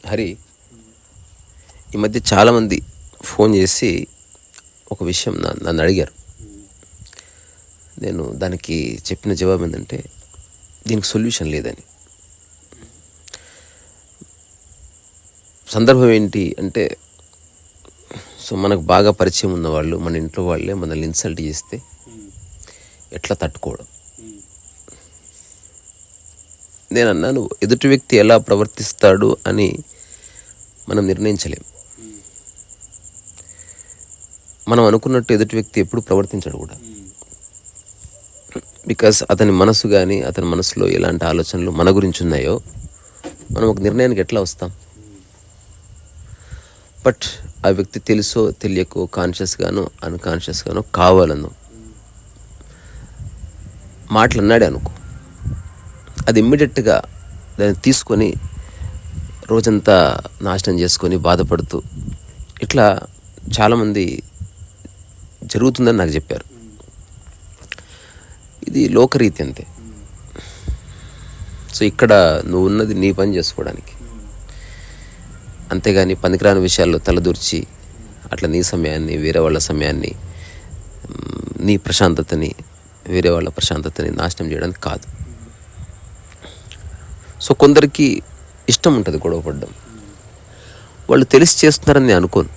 హరి, ఈ మధ్య చాలామంది ఫోన్ చేసి ఒక విషయం నన్ను అడిగారు. నేను దానికి చెప్పిన జవాబు ఏంటంటే దీనికి సొల్యూషన్ లేదని. సందర్భం ఏంటి అంటే, మనకు బాగా పరిచయం ఉన్నవాళ్ళు, మన ఇంట్లో వాళ్ళే మనల్ని ఇన్సల్ట్ చేస్తే ఎట్లా తట్టుకోవడం. నేను అన్నాను, ఎదుటి వ్యక్తి ఎలా ప్రవర్తిస్తాడు అని మనం నిర్ణయించలేం. మనం అనుకున్నట్టు ఎదుటి వ్యక్తి ఎప్పుడు ప్రవర్తించడు కూడా. బికాస్ అతని మనసు కానీ అతని మనసులో ఎలాంటి ఆలోచనలు మన గురించి ఉన్నాయో మనం ఒక నిర్ణయానికి ఎట్లా వస్తాం. బట్ ఆ వ్యక్తి తెలుసో తెలియకో, కాన్షియస్గానో అన్కాన్షియస్గానో కావాలనో మాటలు అన్నాడే అనుకో, అది ఇమ్మీడియట్గా దాన్ని తీసుకొని రోజంతా నాశనం చేసుకొని బాధపడుతూ ఇట్లా చాలామంది జరుగుతుందని నాకు చెప్పారు. ఇది లోకరీతి అంతే. సో ఇక్కడ నువ్వు ఉన్నది నీ పని చేసుకోవడానికి, అంతేగాని పనికిరాని విషయాల్లో తలదూర్చి అట్లా నీ సమయాన్ని, వేరే వాళ్ళ సమయాన్ని, నీ ప్రశాంతతని, వేరే వాళ్ళ ప్రశాంతతని నాశనం చేయడానికి కాదు. సో కొందరికి ఇష్టం ఉంటుంది గొడవ పడడం. వాళ్ళు తెలిసి చేస్తున్నారని నేను అనుకోను.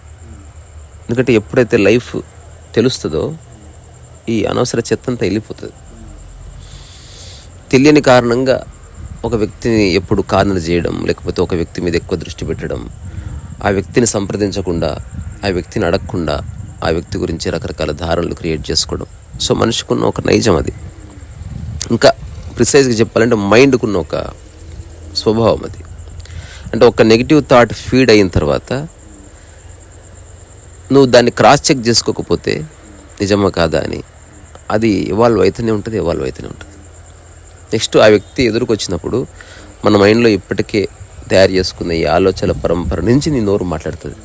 ఎందుకంటే ఎప్పుడైతే లైఫ్ తెలుస్తుందో ఈ అనవసర చెత్తంతా వెళ్ళిపోతుంది. తెలియని కారణంగా ఒక వ్యక్తిని ఎప్పుడు కార్నర్ చేయడం, లేకపోతే ఒక వ్యక్తి మీద ఎక్కువ దృష్టి పెట్టడం, ఆ వ్యక్తిని సంప్రదించకుండా, ఆ వ్యక్తిని అడగకుండా, ఆ వ్యక్తి గురించి రకరకాల ధారణలు క్రియేట్ చేసుకోవడం. సో మనిషికున్న ఒక నైజం అది. ఇంకా ప్రిసైజ్గా చెప్పాలంటే మైండ్కున్న ఒక స్వభావం అది. అంటే ఒక నెగిటివ్ థాట్ ఫీడ్ అయిన తర్వాత నువ్వు దాన్ని క్రాస్ చెక్ చేసుకోకపోతే నిజమా కాదా అని అది ఎవాల్వ్ అవుతూనే ఉంటుంది. నెక్స్ట్ ఆ వ్యక్తి ఎదురుకొచ్చినప్పుడు మన మైండ్లో ఇప్పటికే తయారు చేసుకున్న ఈ ఆలోచనల పరంపర నుంచి నీ నోరు మాట్లాడుతుంది.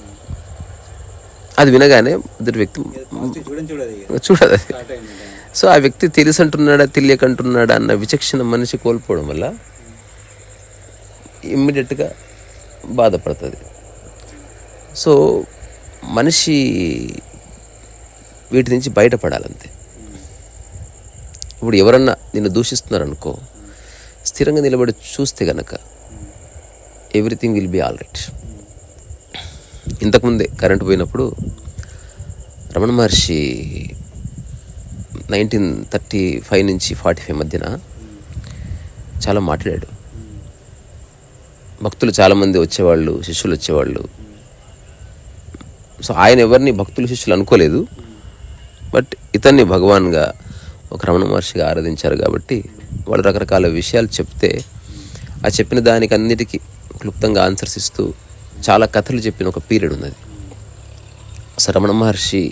అది వినగానే ఎదురు వ్యక్తి చూడదు. సో ఆ వ్యక్తి తెలిసి అంటున్నాడా తెలియకంటున్నాడా అన్న విచక్షణ మనిషి కోల్పోవడం వల్ల ఇమ్మీడియట్గా బాధపడుతుంది. సో మనిషి వీటి నుంచి బయటపడాలంతే. ఇప్పుడు ఎవరన్నా నిన్ను దూషిస్తున్నారనుకో, స్థిరంగా నిలబడి చూస్తే కనుక everything will be all right. ఇంతకుముందే కరెంటు పోయినప్పుడు రమణ మహర్షి 1935 నుంచి 45 మధ్యన చాలా మాట్లాడాడు. భక్తులు చాలామంది వచ్చేవాళ్ళు, శిష్యులు వచ్చేవాళ్ళు. సో ఆయన ఎవరిని భక్తులు శిష్యులు అనుకోలేదు. బట్ ఇతన్ని భగవాన్గా, ఒక రమణ మహర్షిగా ఆరాధించారు కాబట్టి వాళ్ళు రకరకాల విషయాలు చెప్తే ఆ చెప్పిన దానికి అన్నిటికీ క్లుప్తంగా ఆన్సర్స్ ఇస్తూ చాలా కథలు చెప్పిన ఒక పీరియడ్ ఉన్నది. సో రమణ మహర్షి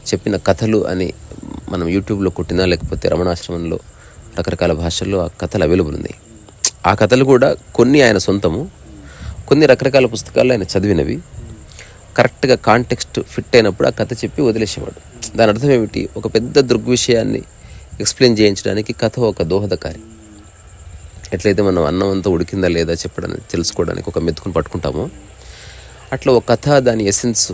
చెప్పిన కథలు అని మనం యూట్యూబ్లో కొట్టినా, లేకపోతే రమణాశ్రమంలో రకరకాల భాషల్లో ఆ కథలు అవైలబుల్ ఉన్నాయి. ఆ కథలు కూడా కొన్ని ఆయన సొంతము, కొన్ని రకరకాల పుస్తకాల్లో ఆయన చదివినవి. కరెక్ట్గా కాంటెక్స్ట్ ఫిట్ అయినప్పుడు ఆ కథ చెప్పి వదిలేసేవాడు. దాని అర్థం ఏమిటి? ఒక పెద్ద దృగ్విషయాన్ని ఎక్స్ప్లెయిన్ చేయించడానికి కథ ఒక దోహదకారి. ఎట్లయితే మనం అన్నం అంతా ఉడికిందా లేదా చెప్పడానికి, తెలుసుకోవడానికి ఒక మెతుకుని పట్టుకుంటామో, అట్లా ఒక కథ దాని ఎసెన్స్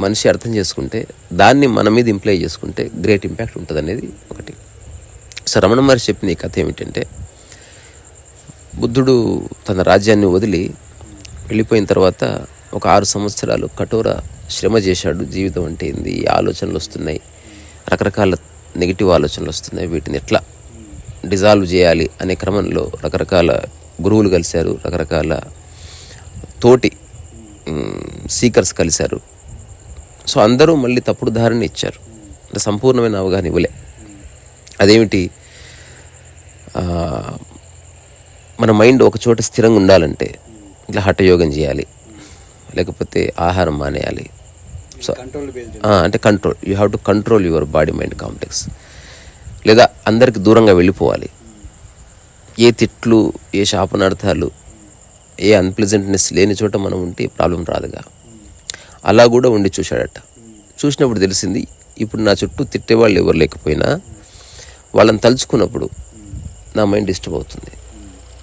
మనిషి అర్థం చేసుకుంటే, దాన్ని మన మీద ఇంప్లై చేసుకుంటే గ్రేట్ ఇంపాక్ట్ ఉంటుంది అనేది ఒకటి. సో రమణ మహర్షి చెప్పిన ఈ కథ ఏమిటంటే, బుద్ధుడు తన రాజ్యాన్ని వదిలి వెళ్ళిపోయిన తర్వాత ఒక 6 సంవత్సరాలు కఠోర శ్రమ చేశాడు. జీవితం అంటే ఏంది, ఆలోచనలు వస్తున్నాయి, రకరకాల నెగిటివ్ ఆలోచనలు వస్తున్నాయి, వీటిని ఎట్లా డిజాల్వ్ చేయాలి అనే క్రమంలో రకరకాల గురువులు కలిశారు, రకరకాల తోటి సీకర్స్ కలిశారు. సో అందరూ మళ్ళీ తప్పుడు ధారణ ఇచ్చారు, అంటే సంపూర్ణమైన అవగాహన ఇవ్వలే. అదేమిటి, మన మైండ్ ఒక చోట స్థిరంగా ఉండాలంటే ఇట్లా హఠయోగం చేయాలి, లేకపోతే ఆహారం మానేయాలి. సో అంటే control, you have to control your body mind complex. లేదా అందరికి దూరంగా వెళ్ళిపోవాలి. ఏ తిట్లు, ఏ శాపనార్థాలు, ఏ అన్ప్లెజెంట్నెస్ లేని చోట మనం ఉంటే ప్రాబ్లం రాదుగా. అలా కూడా ఉండి చూశాడట. చూసినప్పుడు తెలిసింది ఇప్పుడు నా చుట్టూ తిట్టేవాళ్ళు ఎవరు లేకపోయినా వాళ్ళని తలుచుకున్నప్పుడు నా మైండ్ డిస్టర్బ్ అవుతుంది.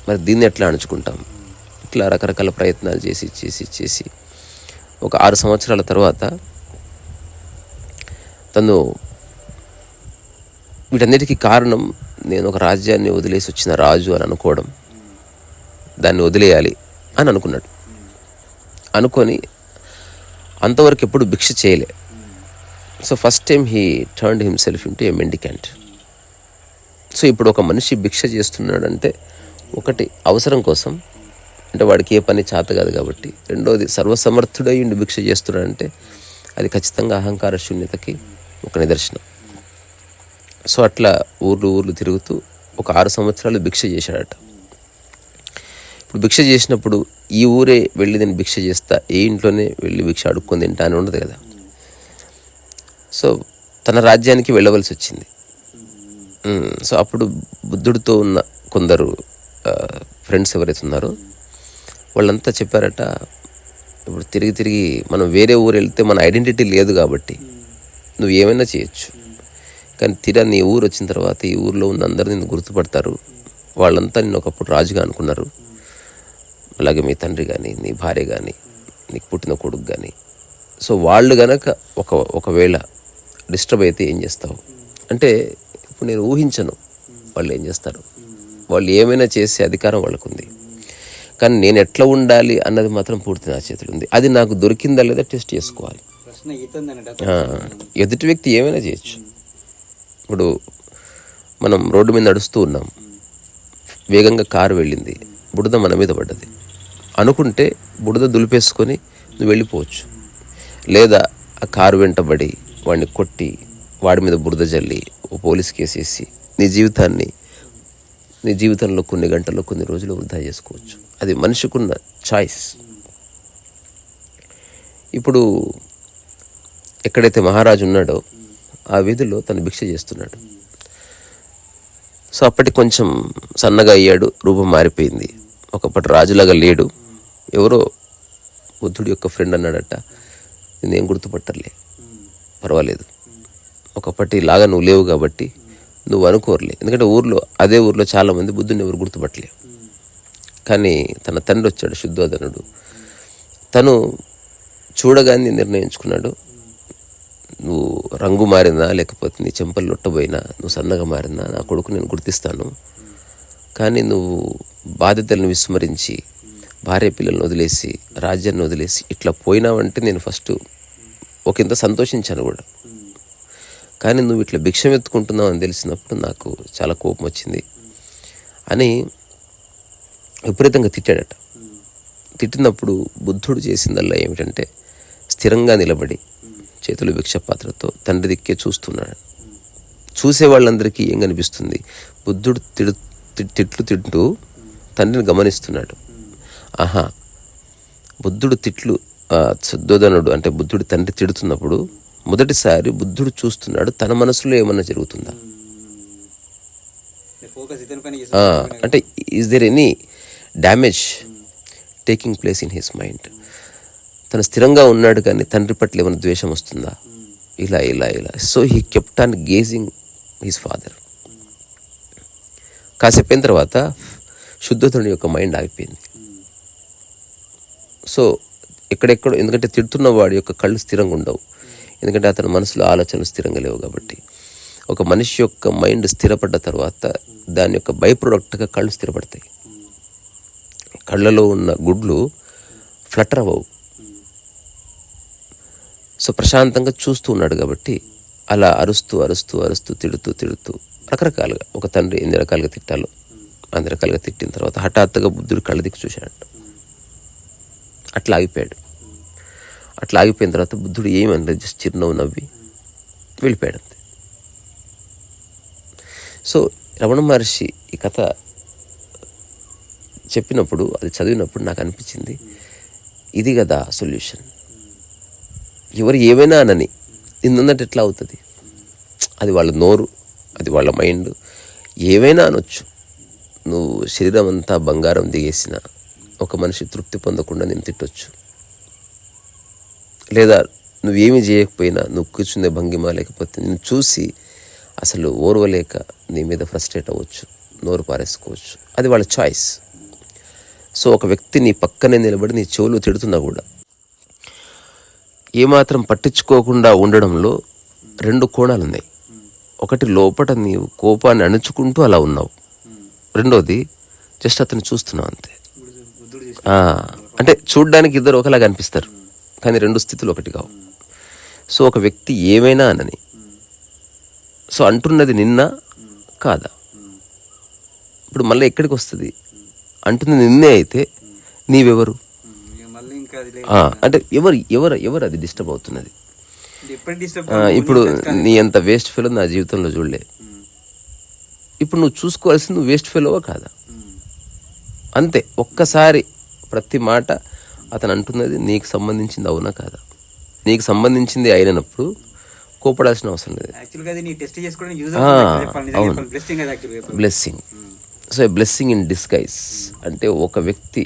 మరి దీన్ని ఎట్లా అణుచుకుంటాం? ఇట్లా రకరకాల ప్రయత్నాలు చేసి చేసి చేసి ఒక 6 సంవత్సరాల తర్వాత తను వీటన్నిటికీ కారణం నేను ఒక రాజ్యాన్ని వదిలేసి వచ్చిన రాజు అని అనుకోవడం, దాన్ని వదిలేయాలి అని అనుకున్నాడు. అనుకొని అంతవరకు ఎప్పుడు భిక్ష చేయలే. So first time he turned himself into a mendicant. So ఇప్పుడు ఒక మనిషి భిక్ష చేస్తున్నాడంటే ఒకటి అవసరం కోసం, అంటే వాడికి ఏ పని చేత కాదు కాబట్టి. రెండోది సర్వసమర్థుడై ఉండి భిక్ష చేస్తున్నాడంటే అది ఖచ్చితంగా అహంకార శూన్యతకి ఒక నిదర్శనం. సో అట్లా ఊర్లు తిరుగుతూ ఒక 6 సంవత్సరాలు భిక్ష చేశాడట. ఇప్పుడు భిక్ష చేసినప్పుడు ఈ ఊరే వెళ్ళి నేను భిక్ష చేస్తా, ఏ ఇంట్లోనే వెళ్ళి భిక్ష అడుక్కొని తింటా అని ఉండదు కదా. సో తన రాజ్యానికి వెళ్ళవలసి వచ్చింది. సో అప్పుడు బుద్ధుడితో ఉన్న కొందరు ఫ్రెండ్స్ ఎవరైతే ఉన్నారో వాళ్ళంతా చెప్పారట, ఇప్పుడు తిరిగి మనం వేరే ఊరు వెళ్తే మన ఐడెంటిటీ లేదు కాబట్టి నువ్వు ఏమైనా చేయొచ్చు, కానీ తీరా నీ ఊరు వచ్చిన తర్వాత ఈ ఊరిలో ఉన్న అందరూ నిన్ను గుర్తుపడతారు. వాళ్ళంతా నిన్ను ఒకప్పుడు రాజుగా అనుకున్నారు, అలాగే మీ తండ్రి కానీ నీ భార్య కానీ నీకు పుట్టిన కొడుకు కానీ. సో వాళ్ళు గనక ఒకవేళ డిస్టర్బ్ అయితే ఏం చేస్తావు అంటే, ఇప్పుడు నేను ఊహించను వాళ్ళు ఏం చేస్తారు. వాళ్ళు ఏమైనా చేసే అధికారం వాళ్ళకు ఉంది, కానీ నేను ఎట్లా ఉండాలి అన్నది మాత్రం పూర్తి నా చేతులు ఉంది. అది నాకు దొరికిందా లేదా టెస్ట్ చేసుకోవాలి. ఎదుటి వ్యక్తి ఏమైనా చేయొచ్చు. ఇప్పుడు మనం రోడ్డు మీద నడుస్తూ ఉన్నాం, వేగంగా కారు వెళ్ళింది, బుడద మన మీద పడ్డది అనుకుంటే బుడద దులిపేసుకొని నువ్వు వెళ్ళిపోవచ్చు. లేదా ఆ కారు వెంటబడి వాడిని కొట్టి వాడి మీద బురద జల్లి ఓ పోలీస్ కేసు వేసి నీ జీవితంలో కొన్ని గంటల్లో కొన్ని రోజులు వృధా చేసుకోవచ్చు. అది మనిషికున్న చాయిస్. ఇప్పుడు ఎక్కడైతే మహారాజు ఉన్నాడో ఆ వీధిలో తను భిక్ష చేస్తున్నాడు. సో అప్పటికి కొంచెం సన్నగా అయ్యాడు, రూపం మారిపోయింది. ఒకప్పటి రాజులాగా లేడు. ఎవరో బుద్ధుడి యొక్క ఫ్రెండ్ అన్నాడట, నేనేం గుర్తుపట్టర్లే, పర్వాలేదు, ఒకప్పటి లాగా నువ్వు లేవు కాబట్టి నువ్వు అనుకోరలే. ఎందుకంటే అదే ఊర్లో చాలామంది బుద్ధుడిని ఎవరు గుర్తుపట్టలే. కానీ తన తండ్రి వచ్చాడు శుద్ధోదనుడు. తను చూడగానే నిర్ణయించుకున్నాడు, నువ్వు రంగు మారినా లేకపోతే నీ చెంపలు లొట్టబోయినా, నువ్వు సన్నగా మారినా నా కొడుకు నేను గుర్తిస్తాను. కానీ నువ్వు బాధ్యతలను విస్మరించి భార్య పిల్లలను వదిలేసి రాజ్యాన్ని వదిలేసి ఇట్లా పోయినావంటే నేను ఫస్ట్ ఒకంత సంతోషించాను కూడా. కానీ నువ్వు ఇట్లా భిక్షం ఎత్తుకుంటున్నావు అని తెలిసినప్పుడు నాకు చాలా కోపం వచ్చింది అని విపరీతంగా తిట్టాడట. తిట్టినప్పుడు బుద్ధుడు చేసిందల్లా ఏమిటంటే స్థిరంగా నిలబడి చేతులు భిక్ష పాత్రతో తండ్రి దిక్కే చూస్తున్నాడు. చూసే వాళ్ళందరికీ ఏం కనిపిస్తుంది, బుద్ధుడు తిట్లు తింటూ తండ్రిని గమనిస్తున్నాడు. ఆహా, బుద్ధుడు తిట్లు శుద్ధోదనుడు అంటే బుద్ధుడి తండ్రి తిడుతున్నప్పుడు మొదటిసారి బుద్ధుడు చూస్తున్నాడు తన మనసులో ఏమన్నా జరుగుతుందా అంటే, is there any damage taking place in his mind. తను స్థిరంగా ఉన్నాడు కానీ తండ్రి పట్ల ఏమైనా ద్వేషం వస్తుందా, ఇలా. So he kept on gauging his father. కాసేపు అయిన తర్వాత శుద్ధోదనుడి యొక్క మైండ్ ఆగిపోయింది. సో ఎక్కడెక్కడో, ఎందుకంటే తిడుతున్న వాడి యొక్క కళ్ళు స్థిరంగా ఉండవు, ఎందుకంటే అతని మనసులో ఆలోచనలు స్థిరంగా లేవు కాబట్టి. ఒక మనిషి యొక్క మైండ్ స్థిరపడ్డ తర్వాత దాని యొక్క బై ప్రొడక్ట్గా కళ్ళు స్థిరపడతాయి. కళ్ళలో ఉన్న గుడ్లు ఫ్లటర్ అవ్వవు. సో ప్రశాంతంగా చూస్తూ ఉన్నాడు కాబట్టి అలా అరుస్తూ తిడుతూ రకరకాలుగా ఒక తండ్రి ఎన్ని రకాలుగా తిట్టాలో అన్ని రకాలుగా తిట్టిన తర్వాత హఠాత్తుగా బుద్ధుడు కళ్ళ దిక్కు చూశాడు. అట్లా ఆగిపోయాడు. అట్లా ఆగిపోయిన తర్వాత బుద్ధుడు ఏమన్నా జస్ట్ చిరునవ్వు నవ్వి వెళ్ళిపోయాడు అంతే. సో రమణ మహర్షి ఈ కథ చెప్పినప్పుడు, అది చదివినప్పుడు నాకు అనిపించింది, ఇది కదా సొల్యూషన్. ఎవరు ఏమైనా అనని నిన్నంటే ఎట్లా అవుతుంది? అది వాళ్ళ నోరు, అది వాళ్ళ మైండ్, ఏమైనా అనొచ్చు. నువ్వు శరీరం అంతా బంగారం దిగేసిన ఒక మనిషి తృప్తి పొందకుండా నేను తిట్టొచ్చు, లేదా నువ్వేమీ చేయకపోయినా, నువ్వు కూర్చునే భంగిమ లేకపోతే నేను చూసి అసలు ఓర్వలేక నీ మీద ఫ్రస్ట్రేట్ అవ్వచ్చు, నోరు పారేసుకోవచ్చు. అది వాళ్ళ చాయిస్. సో ఒక వ్యక్తి నీ పక్కనే నిలబడి నీ చెవులు తిడుతున్నా కూడా ఏమాత్రం పట్టించుకోకుండా ఉండడంలో 2 కోణాలు ఉన్నాయి. ఒకటి, లోపట నీవు కోపాన్ని అణుచుకుంటూ అలా ఉన్నావు. రెండోది, జస్ట్ అతను చూస్తున్నావు అంతే. అంటే చూడ్డానికి ఇద్దరు ఒకలాగా అనిపిస్తారు, కానీ 2 స్థితులు ఒకటి కావు. సో ఒక వ్యక్తి ఏమైనా అనని, సో అంటున్నది నిన్న కాదా? ఇప్పుడు మళ్ళీ ఎక్కడికి వస్తుంది? అంటున్నది నిన్నే అయితే నీవెవరు? అంటే ఎవరు అది డిస్టర్బ్ అవుతున్నది? ఇప్పుడు నీ అంత వేస్ట్ ఫెలో నా జీవితంలో చూడలే. ఇప్పుడు నువ్వు చూసుకోవాల్సింది నువ్వు వేస్ట్ ఫెలోవా కాదా అంతే. ఒక్కసారి ప్రతి మాట అతను అంటున్నది నీకు సంబంధించింది అవునా కాదా? నీకు సంబంధించింది అయినప్పుడు కోపడాల్సిన అవసరం లేదు. అవును, blessing. So blessing in disguise అంటే ఒక వ్యక్తి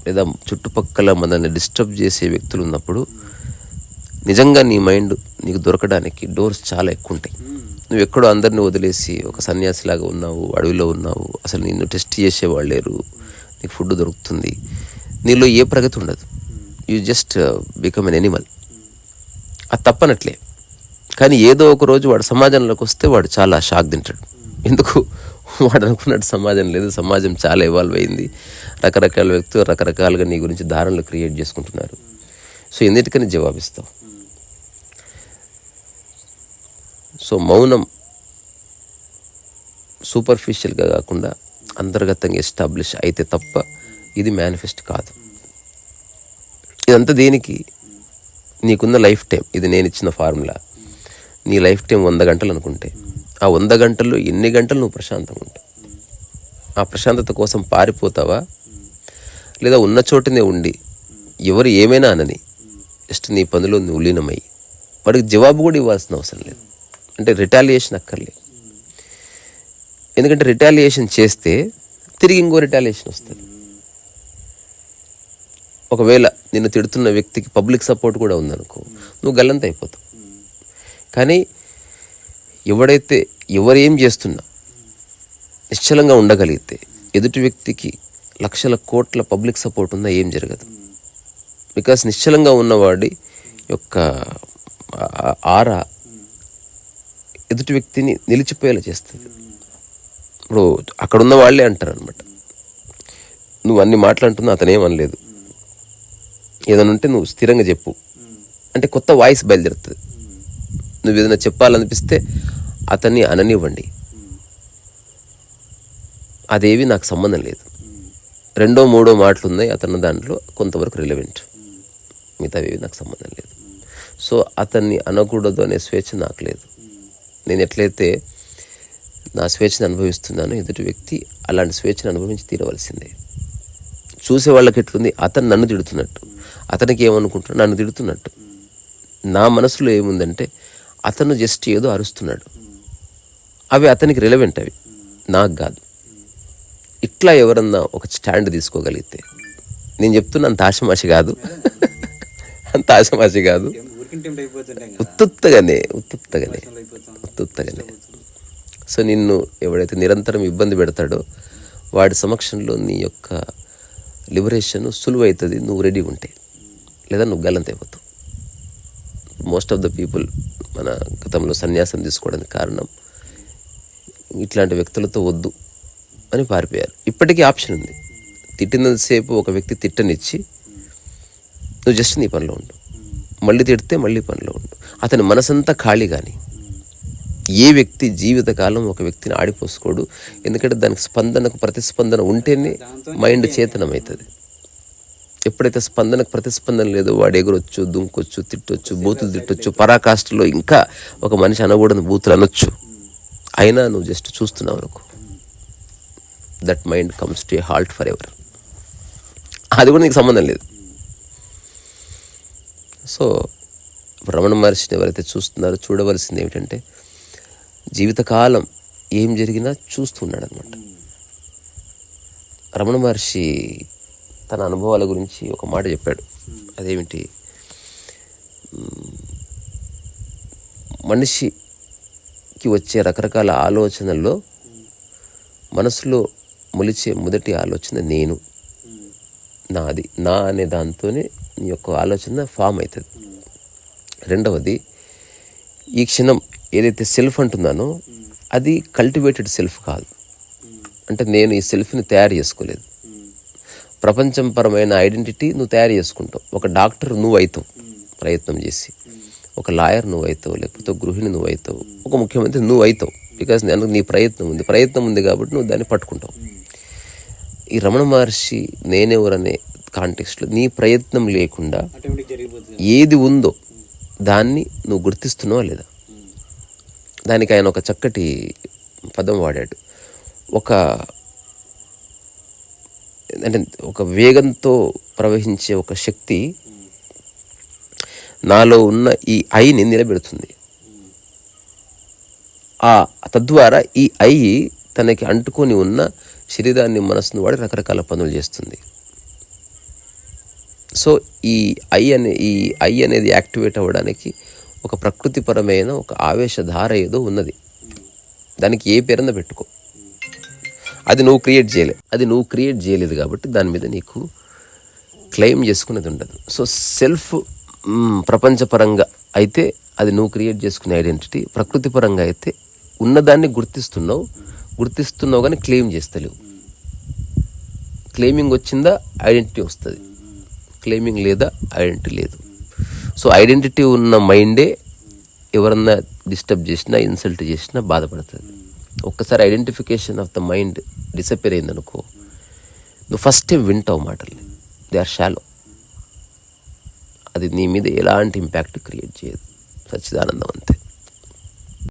లేదా చుట్టుపక్కల మనల్ని డిస్టర్బ్ చేసే వ్యక్తులు ఉన్నప్పుడు నిజంగా నీ మైండ్ నీకు దొరకడానికి డోర్స్ చాలా ఎక్కువ ఉంటాయి. నువ్వు ఎక్కడో అందరిని వదిలేసి ఒక సన్యాసిలాగా ఉన్నావు, అడవిలో ఉన్నావు, అసలు నిన్ను టెస్ట్ చేసేవాళ్ళు లేరు, నీకు ఫుడ్ దొరుకుతుంది, నీలో ఏ ప్రగతి ఉండదు. You just become an Animal. అది తప్పనట్లే, కానీ ఏదో ఒక రోజు వాడు సమాజంలోకి వస్తే వాడు చాలా షాక్ తింటాడు. ఎందుకు? వాడు అనుకున్నట్టు సమాజం లేదు, సమాజం చాలా ఎవాల్వ్ అయింది, రకరకాల వ్యక్తులు రకరకాలుగా నీ గురించి ధారణలు క్రియేట్ చేసుకుంటున్నారు. సో ఎన్నిటికని జవాబిస్తావు? సో మౌనం సూపర్ఫిషియల్గా కాకుండా అంతర్గతంగా ఎస్టాబ్లిష్ అయితే తప్ప ఇది మేనిఫెస్ట్ కాదు. ఇదంతా దేనికి? నీకున్న లైఫ్ టైం, ఇది నేను ఇచ్చిన ఫార్ములా. నీ లైఫ్ టైం 100 గంటలు అనుకుంటే ఆ 100 గంటల్లో ఎన్ని గంటలు నువ్వు ప్రశాంతంగా ఉంటావు? ఆ ప్రశాంతత కోసం పారిపోతావా, లేదా ఉన్న చోటనే ఉండి ఎవరు ఏమైనా అనని జస్ట్ నీ పనిలో నువ్వు లీనమయ్యి వాడికి జవాబు కూడా ఇవ్వాల్సిన అవసరం లేదు. అంటే రిటాలియేషన్ అక్కర్లేదు. ఎందుకంటే రిటాలియేషన్ చేస్తే తిరిగి ఇంకో రిటాలియేషన్ వస్తుంది. ఒకవేళ నిన్ను తిడుతున్న వ్యక్తికి పబ్లిక్ సపోర్ట్ కూడా ఉందనుకో, నువ్వు గల్లంత అయిపోతావు. కానీ ఎవరేం చేస్తున్నా నిశ్చలంగా ఉండగలిగితే ఎదుటి వ్యక్తికి లక్షల కోట్ల పబ్లిక్ సపోర్ట్ ఉన్నా ఏం జరగదు. బికాస్ నిశ్చలంగా ఉన్నవాడి యొక్క ఆరా ఎదుటి వ్యక్తిని నిలిచిపోయేలా చేస్తుంది. ఇప్పుడు అక్కడున్న వాళ్ళే అంటారు అనమాట, నువ్వు అన్ని మాట్లాడుతున్నా అతనేమనలేదు, ఏదైనా ఉంటే నువ్వు స్థిరంగా చెప్పు అంటే కొత్త వాయిస్ బయలుదేరుతుంది. నువ్వు ఏదైనా చెప్పాలనిపిస్తే అతన్ని అననివ్వండి, అదేవి నాకు సంబంధం లేదు, 2, 3 మాటలు ఉన్నాయి అతని దాంట్లో కొంతవరకు రిలవెంట్, మిగతావి నాకు సంబంధం లేదు. సో అతన్ని అనకూడదు అనే స్వేచ్ఛ నాకు లేదు. నేను ఎట్లయితే నా స్వేచ్ఛను అనుభవిస్తున్నానో ఎదుటి వ్యక్తి అలాంటి స్వేచ్ఛను అనుభవించి తీరవలసిందే. చూసే వాళ్ళకి ఎట్లుంది, అతను నన్ను తిడుతున్నట్టు, అతనికి ఏమనుకుంటున్నాడు, నన్ను తిడుతున్నట్టు. నా మనసులో ఏముందంటే అతను జస్ట్ ఏదో అరుస్తున్నాడు, అవి అతనికి రిలవెంట్, అవి నాకు కాదు. ఇట్లా ఎవరన్నా ఒక స్టాండ్ తీసుకోగలిగితే, నేను చెప్తున్నా అంత ఆశమాషి కాదు, అంత ఆశమాషి కాదు, ఉత్తుత్తగానే. సో నిన్ను ఎవడైతే నిరంతరం ఇబ్బంది పెడతాడో వాడి సమక్షంలో నీ యొక్క లిబరేషన్ సులువైతుంది, నువ్వు రెడీగా ఉంటే, లేదా నువ్వు గల్లంత అయిపోతావు. మోస్ట్ ఆఫ్ ద పీపుల్ మన గతంలో సన్యాసం తీసుకోవడానికి కారణం ఇట్లాంటి వ్యక్తులతో వద్దు అని పారిపోయారు. ఇప్పటికీ ఆప్షన్ ఉంది. తిట్టినంతసేపు ఒక వ్యక్తి తిట్టనిచ్చి నువ్వు జస్ట్ నీ పనిలో ఉండు, మళ్ళీ తిడితే మళ్ళీ పనిలో ఉండు. అతని మనసంతా ఖాళీ. కానీ ఏ వ్యక్తి జీవితకాలం ఒక వ్యక్తిని ఆడిపోసుకోడు, ఎందుకంటే దానికి స్పందనకు ప్రతిస్పందన ఉంటేనే మైండ్ చేతనమవుతుంది. ఎప్పుడైతే స్పందనకు ప్రతిస్పందన లేదో వాడు ఎగురొచ్చు, దుంకొచ్చు, తిట్టొచ్చు, బూతులు తిట్టొచ్చు, పరాకాష్ఠలో ఇంకా ఒక మనిషి అనకూడని బూతులు అనొచ్చు, అయినా నువ్వు జస్ట్ చూస్తున్నావు అనుకో, that mind comes to A halt for ever. అది కూడా నీకు సంబంధం లేదు. సో రమణ మహర్షిని ఎవరైతే చూస్తున్నారో చూడవలసింది ఏమిటంటే జీవితకాలం ఏం జరిగినా చూస్తున్నాడు అనమాట. రమణ మహర్షి తన అనుభవాల గురించి ఒక మాట చెప్పాడు. అదేమిటి, మనిషికి వచ్చే రకరకాల ఆలోచనల్లో మనసులో మొలిచే మొదటి ఆలోచన నేను, నాది, నా అనే దాంతోనే నీ యొక్క ఆలోచన ఫామ్ అవుతుంది. రెండవది, ఈ క్షణం ఏదైతే సెల్ఫ్ అంటున్నానో అది కల్టివేటెడ్ సెల్ఫ్ కాదు. అంటే నేను ఈ సెల్ఫ్ని తయారు చేసుకోలేదు. ప్రపంచపరమైన ఐడెంటిటీ నువ్వు తయారు చేసుకుంటావు. ఒక డాక్టర్ నువ్వు అవుతావు ప్రయత్నం చేసి, ఒక లాయర్ నువ్వు అవుతావు, లేకపోతే ఒక గృహిణి నువ్వు అవుతావు, ఒక ముఖ్యమంత్రి నువ్వు అవుతావు. బికాజ్ నీ ప్రయత్నం ఉంది కాబట్టి నువ్వు దాన్ని పట్టుకుంటావు. ఈ రమణ మహర్షి నేనెవరనే కాంటెక్స్ట్లో నీ ప్రయత్నం లేకుండా ఏది ఉందో దాన్ని నువ్వు గుర్తిస్తున్నావా లేదా? దానికి ఆయన ఒక చక్కటి పదం వాడాడు. ఒక వేగంతో ప్రవహించే ఒక శక్తి నాలో ఉన్న ఈ ఐని నిలబెడుతుంది. తద్వారా ఈ ఐ తనకి అంటుకొని ఉన్న శరీరాన్ని, మనసును వాడి రకరకాల పనులు చేస్తుంది. సో ఈ ఐ అనేది యాక్టివేట్ అవ్వడానికి ఒక ప్రకృతిపరమైన ఒక ఆవేశధార ఏదో ఉన్నది. దానికి ఏ పేరున పెట్టుకో, అది నువ్వు క్రియేట్ చేయలేదు కాబట్టి దాని మీద నీకు క్లెయిమ్ చేసుకునేది ఉండదు. సో సెల్ఫ్ ప్రపంచపరంగా అయితే అది నువ్వు క్రియేట్ చేసుకునే ఐడెంటిటీ. ప్రకృతి పరంగా అయితే ఉన్నదాన్ని గుర్తిస్తున్నావు కానీ క్లెయిమ్ చేస్తలేవు. క్లెయిమింగ్ వచ్చిందా ఐడెంటిటీ వస్తుంది, క్లెయిమింగ్ లేదా ఐడెంటిటీ లేదు. సో ఐడెంటిటీ ఉన్న మైండే ఎవరన్నా డిస్టర్బ్ చేసినా, ఇన్సల్ట్ చేసినా బాధపడుతుంది. ఒక్కసారి identification of the mind disappear అయిందనుకో, నువ్వు ఫస్ట్ టైం వింటావు మాటల్ని, దే ఆర్ షాలో. అది నీ మీద ఎలాంటి ఇంపాక్ట్ క్రియేట్ చేయదు. సచ్చిదానందం అంతే.